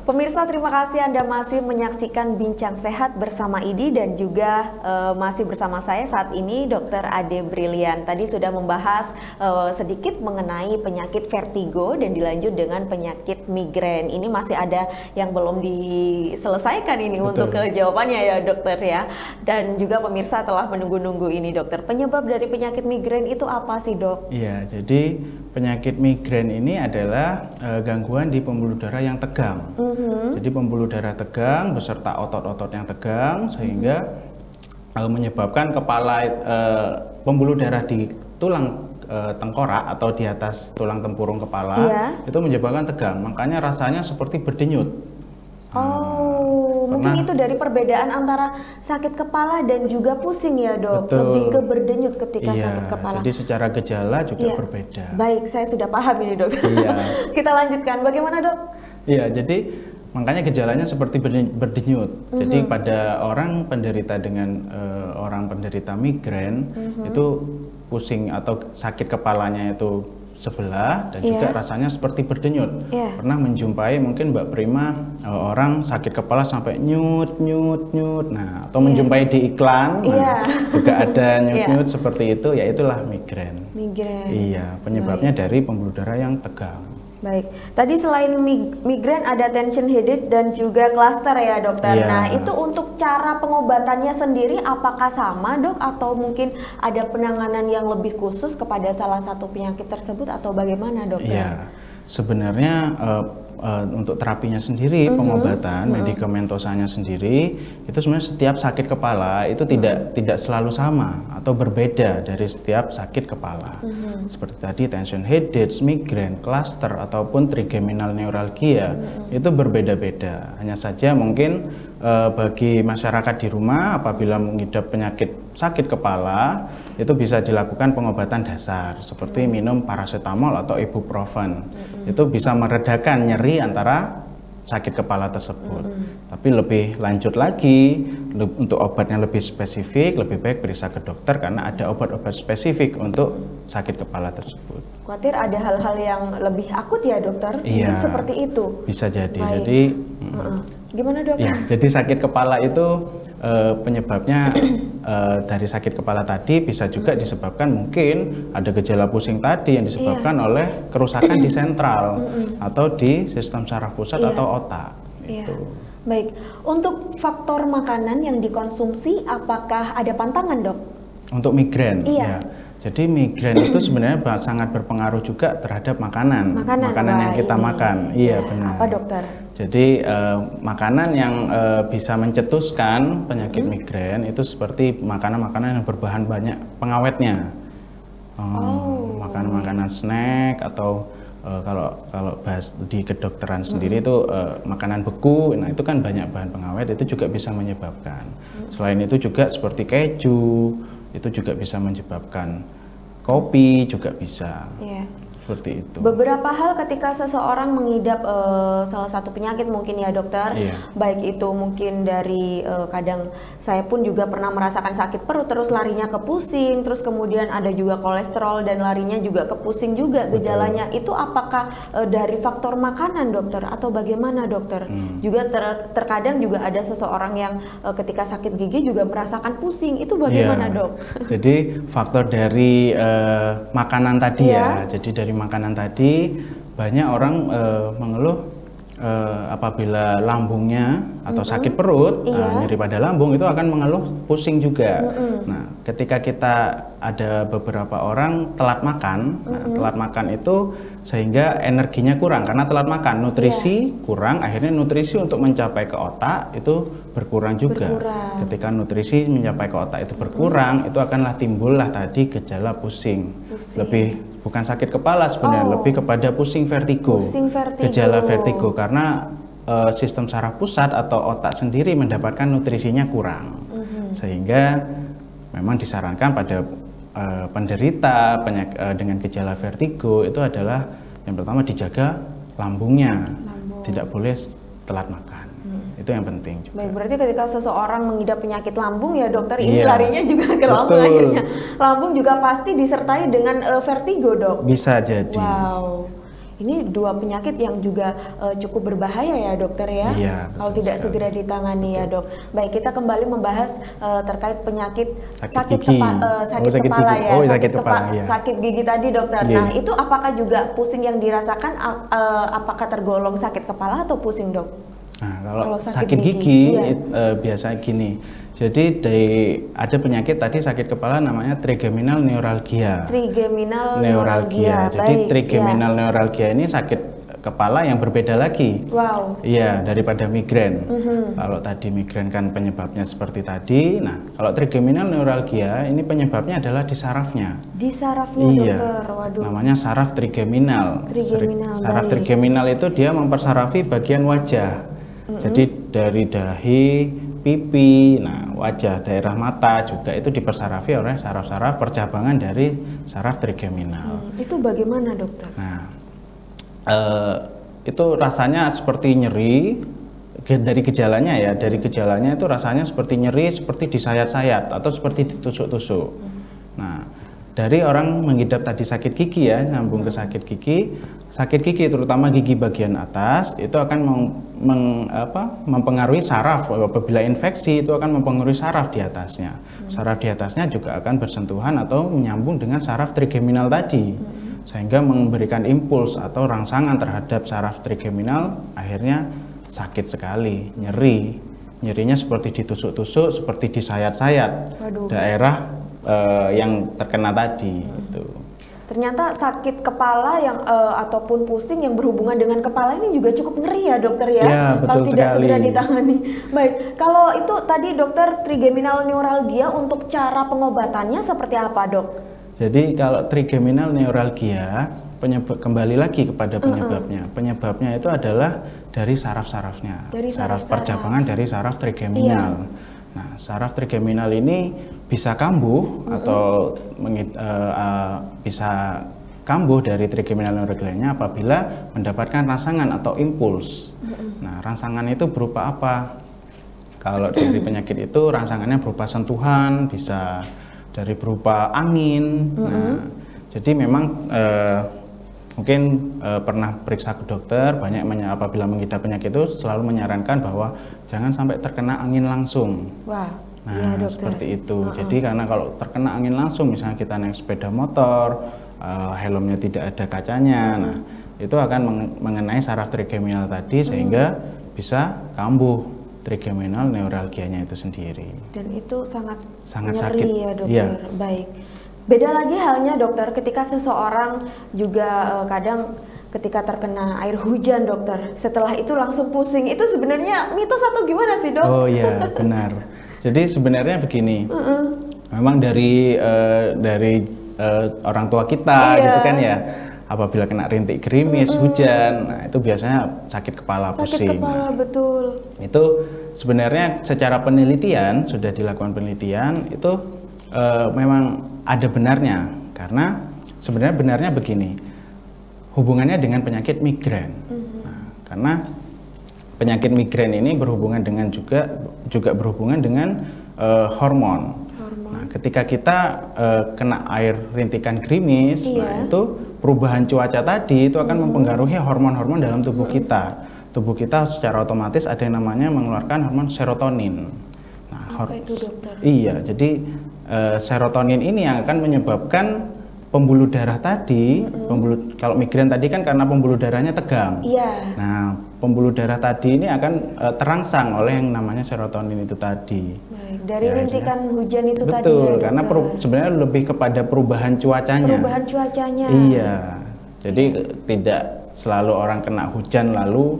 Pemirsa, terima kasih Anda masih menyaksikan Bincang Sehat bersama IDI dan juga masih bersama saya saat ini Dr. Ade Brilian. Tadi sudah membahas sedikit mengenai penyakit vertigo dan dilanjut dengan penyakit migrain. Ini masih ada yang belum diselesaikan ini. Betul. Untuk jawabannya ya dokter ya. Dan juga pemirsa telah menunggu-nunggu ini dokter. Penyebab dari penyakit migrain itu apa sih dok? Iya, jadi penyakit migrain ini adalah gangguan di pembuluh darah yang tegang. Jadi pembuluh darah tegang beserta otot-otot yang tegang sehingga menyebabkan pembuluh darah di tulang tengkorak atau di atas tulang tempurung kepala itu menyebabkan tegang. Makanya rasanya seperti berdenyut. Mungkin itu dari perbedaan antara sakit kepala dan juga pusing ya dok. Betul. Lebih ke berdenyut ketika sakit kepala. Jadi secara gejala juga berbeda. Baik, saya sudah paham ini dok. Kita lanjutkan. Bagaimana dok? Iya, jadi makanya gejalanya seperti berdenyut. Jadi pada orang penderita migrain itu pusing atau sakit kepalanya itu sebelah dan juga rasanya seperti berdenyut. Pernah menjumpai mungkin Mbak Prima orang sakit kepala sampai nyut. Nah, atau menjumpai di iklan juga ada nyut seperti itu, ya itulah migrain. Iya, penyebabnya dari pembuluh darah yang tegang. Baik, tadi selain migrain ada tension headache dan juga cluster ya dokter. Nah itu untuk cara pengobatannya sendiri apakah sama dok atau mungkin ada penanganan yang lebih khusus kepada salah satu penyakit tersebut atau bagaimana dokter? Iya, sebenarnya untuk terapinya sendiri, pengobatan, medikamentosanya sendiri, itu sebenarnya setiap sakit kepala itu tidak selalu sama atau berbeda dari setiap sakit kepala. Seperti tadi tension headache, migrain, cluster ataupun trigeminal neuralgia itu berbeda-beda. Hanya saja mungkin bagi masyarakat di rumah apabila mengidap penyakit sakit kepala itu bisa dilakukan pengobatan dasar seperti minum paracetamol atau ibuprofen. Itu bisa meredakan nyeri antara sakit kepala tersebut. Tapi lebih lanjut lagi untuk obatnya lebih spesifik, lebih baik periksa ke dokter karena ada obat-obat spesifik untuk sakit kepala tersebut. Khawatir ada hal-hal yang lebih akut ya dokter? Mungkin seperti itu. Bisa jadi. Jadi gimana dok? Ya, jadi sakit kepala itu penyebabnya dari sakit kepala tadi bisa juga disebabkan mungkin ada gejala pusing tadi yang disebabkan oleh kerusakan di sentral atau di sistem saraf pusat atau otak. Itu. Baik, untuk faktor makanan yang dikonsumsi apakah ada pantangan dok? Untuk migrain, ya. Jadi migrain itu sebenarnya sangat berpengaruh juga terhadap makanan yang kita makan. Iya benar. Apa dokter? Jadi makanan yang bisa mencetuskan penyakit migrain itu seperti makanan-makanan yang berbahan banyak pengawetnya. Makanan-makanan snack atau kalau bahas di kedokteran sendiri itu makanan beku. Nah itu kan banyak bahan pengawet, itu juga bisa menyebabkan. Selain itu juga seperti keju itu juga bisa menyebabkan, kopi juga bisa. Seperti itu. Beberapa hal ketika seseorang mengidap salah satu penyakit mungkin ya dokter, baik itu mungkin dari kadang saya pun juga pernah merasakan sakit perut terus larinya ke pusing, terus kemudian ada juga kolesterol dan larinya juga ke pusing juga gejalanya. Itu apakah dari faktor makanan dokter atau bagaimana dokter? Juga terkadang juga ada seseorang yang ketika sakit gigi juga merasakan pusing, itu bagaimana dok? Jadi faktor dari makanan tadi jadi dari makanan tadi banyak orang mengeluh apabila lambungnya atau sakit perut, nyeri pada lambung itu akan mengeluh pusing juga. Nah, ketika kita ada beberapa orang telat makan, telat makan itu sehingga energinya kurang karena telat makan, nutrisi kurang, akhirnya nutrisi untuk mencapai ke otak itu berkurang juga. Ketika nutrisi mencapai ke otak itu berkurang, itu akanlah timbullah tadi gejala pusing. Lebih bukan sakit kepala sebenarnya, lebih kepada pusing vertigo. Gejala vertigo karena sistem saraf pusat atau otak sendiri mendapatkan nutrisinya kurang. Sehingga memang disarankan pada penderita dengan gejala vertigo itu adalah yang pertama dijaga lambungnya. Tidak boleh telat makan. Itu yang penting juga. Baik, berarti ketika seseorang mengidap penyakit lambung ya dokter, ini larinya juga ke lambung akhirnya. Lambung juga pasti disertai dengan vertigo dok? Bisa jadi. Wow. Ini dua penyakit yang juga cukup berbahaya ya dokter ya, iya, kalau tidak sekali. segera ditangani. Betul. Ya dok. Baik, kita kembali membahas terkait penyakit sakit gigi. kepala gigi. ya, Iya. Sakit gigi tadi dokter. Iya. Nah itu apakah juga pusing yang dirasakan, apakah tergolong sakit kepala atau pusing dok? Nah, kalau sakit gigi iya. Biasa gini. Jadi ada penyakit tadi sakit kepala namanya trigeminal neuralgia. Trigeminal neuralgia. Jadi trigeminal neuralgia ini sakit kepala yang berbeda lagi. Wow. Iya, daripada migrain. Kalau tadi migrain kan penyebabnya seperti tadi. Nah, kalau trigeminal neuralgia ini penyebabnya adalah di sarafnya. Di sarafnya iya. dokter. Waduh. Namanya saraf trigeminal. Saraf trigeminal itu dia mempersarafi bagian wajah. Jadi dari dahi, pipi, nah wajah, daerah mata juga itu dipersarafi oleh saraf-saraf percabangan dari saraf trigeminal. Itu bagaimana dokter? Nah, itu rasanya seperti nyeri. Dari gejalanya ya, itu rasanya seperti nyeri, seperti disayat-sayat atau seperti ditusuk-tusuk. Nah, dari orang mengidap tadi sakit gigi ya, nyambung ke sakit gigi terutama gigi bagian atas itu akan mempengaruhi saraf. Apabila infeksi itu akan mempengaruhi saraf di atasnya. Saraf di atasnya juga akan bersentuhan atau menyambung dengan saraf trigeminal tadi, sehingga memberikan impuls atau rangsangan terhadap saraf trigeminal, akhirnya sakit sekali, nyerinya seperti ditusuk-tusuk, seperti disayat-sayat daerah yang terkena tadi. Itu ternyata sakit kepala yang ataupun pusing yang berhubungan dengan kepala ini juga cukup ngeri ya dokter ya, kalau tidak segera ditangani. Baik, kalau itu tadi dokter trigeminal neuralgia, untuk cara pengobatannya seperti apa dok? Jadi kalau trigeminal neuralgia, kembali lagi kepada penyebabnya. Penyebabnya itu adalah dari saraf-sarafnya, saraf percabangan dari saraf trigeminal. Nah, saraf trigeminal ini bisa kambuh atau bisa kambuh dari trigeminal neuralgianya apabila mendapatkan rangsangan atau impuls. Nah, rangsangan itu berupa apa? Kalau dari penyakit itu rangsangannya berupa sentuhan, bisa dari berupa angin. Nah, jadi memang mungkin pernah periksa ke dokter, banyak apabila mengidap penyakit itu selalu menyarankan bahwa jangan sampai terkena angin langsung. Wah, nah ya, seperti itu. Jadi karena kalau terkena angin langsung, misalnya kita naik sepeda motor, helmnya tidak ada kacanya, nah itu akan mengenai saraf trigeminal tadi sehingga bisa kambuh trigeminal neuralgianya itu sendiri. Dan itu sangat nyeri sakit ya dokter. Iya. Baik. Beda lagi halnya dokter ketika seseorang juga kadang ketika terkena air hujan dokter, setelah itu langsung pusing. Itu sebenarnya mitos atau gimana sih dok? Oh iya benar. Jadi sebenarnya begini, memang dari orang tua kita gitu kan ya, apabila kena rintik gerimis, hujan, nah itu biasanya sakit kepala, pusing. Sakit kepala, betul. Itu sebenarnya secara penelitian, sudah dilakukan penelitian, itu memang ada benarnya, karena sebenarnya benarnya begini, hubungannya dengan penyakit migrain. Nah, karena penyakit migrain ini berhubungan dengan juga berhubungan dengan hormon. Nah, ketika kita kena air rintikan gerimis, nah itu perubahan cuaca tadi itu akan mempengaruhi hormon-hormon dalam tubuh kita. Tubuh kita secara otomatis ada yang namanya mengeluarkan hormon serotonin. Nah, apa itu dokter? Iya, jadi serotonin ini yang akan menyebabkan pembuluh darah tadi, kalau migrain tadi kan karena pembuluh darahnya tegang. Iya. Nah, pembuluh darah tadi ini akan terangsang oleh yang namanya serotonin itu tadi. Baik, dari rintikan hujan itu betul, tadi. Betul, ya, karena sebenarnya lebih kepada perubahan cuacanya. Perubahan cuacanya. Iya. Jadi tidak selalu orang kena hujan lalu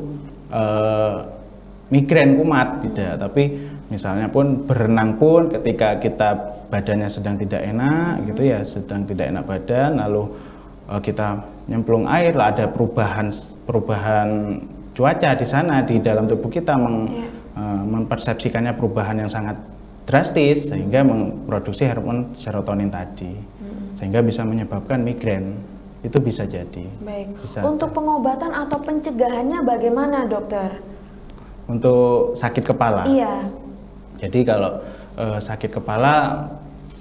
migrain kumat, tidak, tapi misalnya pun berenang pun ketika kita badannya sedang tidak enak gitu ya, sedang tidak enak badan, lalu kita nyemplung air, lah ada perubahan cuaca di sana di dalam tubuh kita mempersepsikannya perubahan yang sangat drastis sehingga memproduksi hormon serotonin tadi, sehingga bisa menyebabkan migrain. Itu bisa jadi. Baik. Untuk pengobatan atau pencegahannya bagaimana dokter? Untuk sakit kepala. Iya. Jadi kalau sakit kepala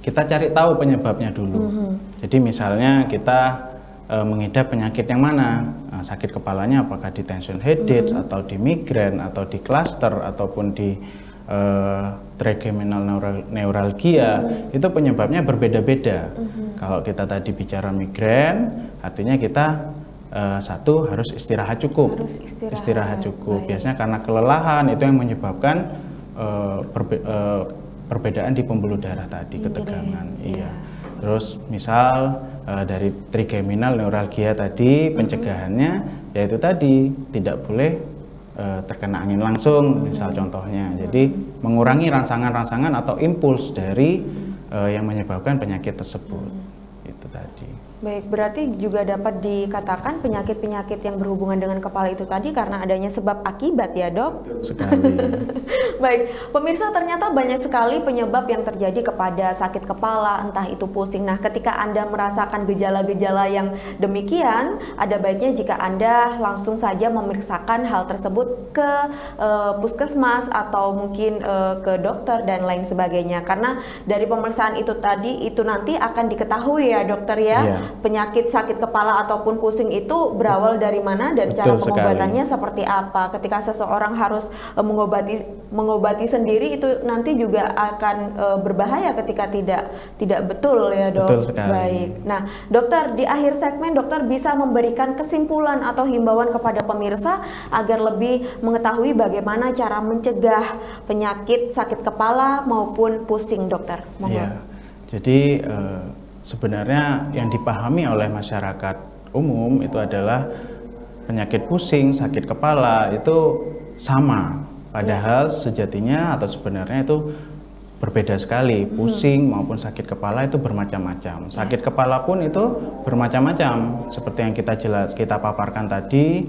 kita cari tahu penyebabnya dulu. Jadi misalnya kita mengidap penyakit yang mana. Nah, sakit kepalanya apakah di tension headache atau di migrain atau di cluster ataupun di trigeminal neuralgia, itu penyebabnya berbeda-beda. Kalau kita tadi bicara migrain, artinya kita satu harus istirahat cukup. Istirahat cukup. Biasanya karena kelelahan itu yang menyebabkan perbedaan di pembuluh darah tadi, ketegangan. Iya. Terus misal dari trigeminal neuralgia tadi, pencegahannya yaitu tadi tidak boleh terkena angin langsung, misal contohnya. Jadi mengurangi rangsangan-rangsangan atau impuls dari yang menyebabkan penyakit tersebut. Itu tadi. Baik, berarti juga dapat dikatakan penyakit-penyakit yang berhubungan dengan kepala itu tadi karena adanya sebab akibat ya, Dok? Sekali. Baik, pemirsa, ternyata banyak sekali penyebab yang terjadi kepada sakit kepala, entah itu pusing. Nah, ketika Anda merasakan gejala-gejala yang demikian, ada baiknya jika Anda langsung saja memeriksakan hal tersebut ke puskesmas atau mungkin ke dokter dan lain sebagainya. Karena dari pemeriksaan itu tadi, itu nanti akan diketahui ya, dokter ya. Iya. Penyakit sakit kepala ataupun pusing itu berawal dari mana dan cara pengobatannya seperti apa. Ketika seseorang harus mengobati sendiri, itu nanti juga akan berbahaya ketika tidak betul ya, Dok. Betul sekali. Baik. Nah, dokter, di akhir segmen dokter bisa memberikan kesimpulan atau himbauan kepada pemirsa agar lebih mengetahui bagaimana cara mencegah penyakit sakit kepala maupun pusing, dokter. Iya. Jadi sebenarnya yang dipahami oleh masyarakat umum itu adalah penyakit pusing, sakit kepala itu sama. Padahal sejatinya atau sebenarnya itu berbeda sekali. Pusing maupun sakit kepala itu bermacam-macam. Sakit kepala pun itu bermacam-macam. Seperti yang kita paparkan tadi,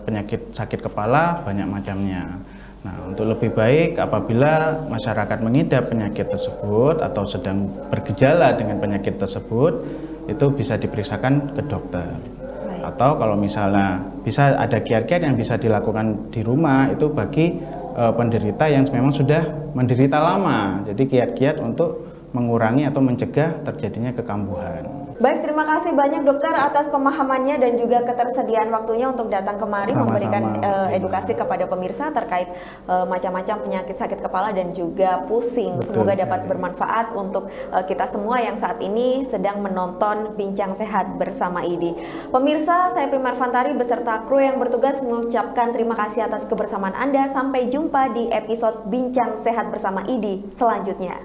penyakit sakit kepala banyak macamnya. Nah, untuk lebih baik apabila masyarakat mengidap penyakit tersebut atau sedang bergejala dengan penyakit tersebut, itu bisa diperiksakan ke dokter. Atau kalau misalnya bisa ada kiat-kiat yang bisa dilakukan di rumah itu bagi penderita yang memang sudah menderita lama. Jadi kiat-kiat untuk mengurangi atau mencegah terjadinya kekambuhan. Baik, terima kasih banyak dokter atas pemahamannya dan juga ketersediaan waktunya untuk datang kemari memberikan edukasi kepada pemirsa terkait macam-macam penyakit sakit kepala dan juga pusing. Semoga dapat bermanfaat untuk kita semua yang saat ini sedang menonton Bincang Sehat bersama IDI. Pemirsa, saya Prima Arfantari beserta kru yang bertugas mengucapkan terima kasih atas kebersamaan Anda. Sampai jumpa di episode Bincang Sehat bersama IDI selanjutnya.